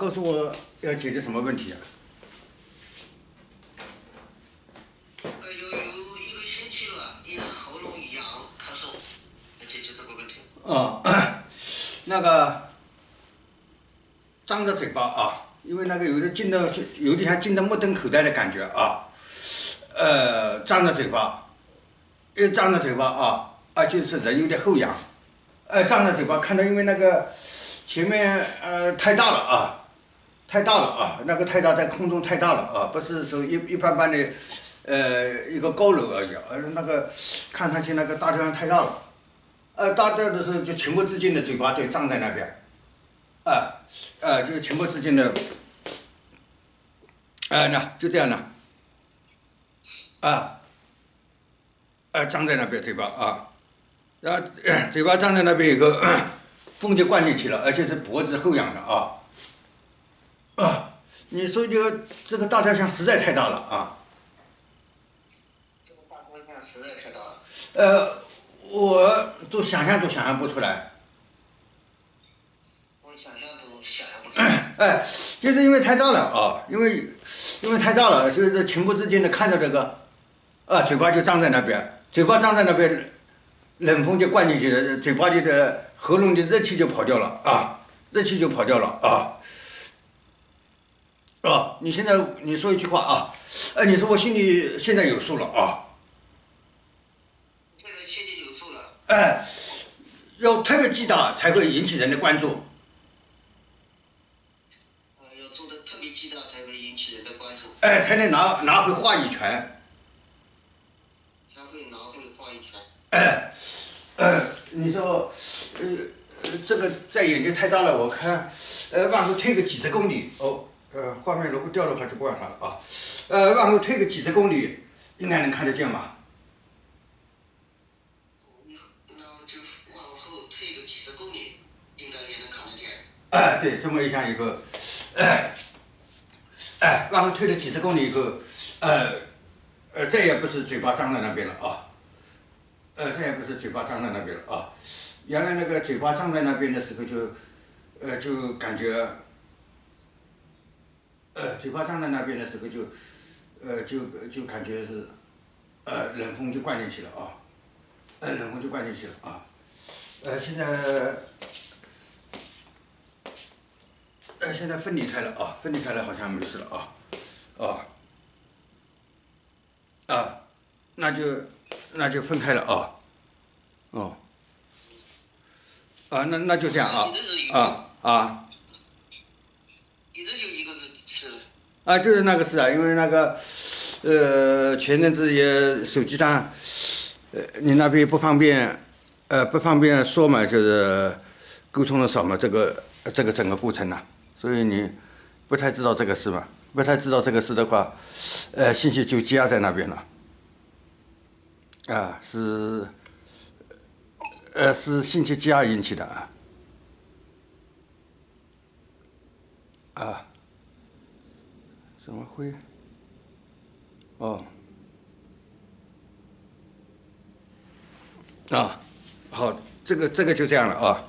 告诉我要解决什么问题啊？有一个星期了，你的喉咙痒、咳嗽，要解决这个问题。哦，那个张着嘴巴啊，因为那个有的进到有点像进到目瞪口呆的感觉啊，张着嘴巴，一张着嘴巴就是人有点后仰，张着嘴巴看到因为那个前面太大了啊。太大了啊，那个太大在空中太大了啊，不是说一般般的，一个高楼而已，那个看上去那个大太阳太大了，大的时候就情不自禁的嘴巴就张在那边，就情不自禁的，那就这样的，张在那边嘴巴啊，然后嘴巴张在那边以后，风就灌进去了，而且是脖子后仰的啊。你说这个大太阳实在太大了啊！这个大太阳实在太大了。我都想象不出来。我想象不出来。就是因为太大了啊，因为太大了，所以说情不自禁的看着这个，嘴巴就张在那边，嘴巴张在那边，冷风就灌进去了，嘴巴里的喉咙的热气就跑掉了啊，热气就跑掉了啊。你现在你说一句话啊，你说我心里现在有数了啊。现在心里有数了。要特别巨大才会引起人的关注。要做的特别巨大才会引起人的关注。才能拿回话语权。才会拿回话语权。你说，这个在眼睛太大了，我看，往后退个几十公里画面如果掉的话就不管它了啊。往后退个几十公里，应该能看得见吧？那就往后退个几十公里，应该也能看得见。对，这么一像一个，往后退了几十公里以后，再也不是嘴巴张在那边了啊。再也不是嘴巴张在那边了啊。原来那个嘴巴张在那边的时候就感觉。嘴巴张在那边的时候就感觉是，冷风就灌进去了啊，冷风就灌进去了啊，现在分离开了啊，分离开了好像没事了啊，那就分开了那就这样啊。你这就一个是了。就是那个事啊，因为那个，前阵子也手机上，你那边不方便说嘛，就是沟通的少嘛，这个整个过程呐，所以你不太知道这个事嘛，不太知道这个事的话，信息就积压在那边了，是信息积压引起的怎么会？好，这个就这样了啊。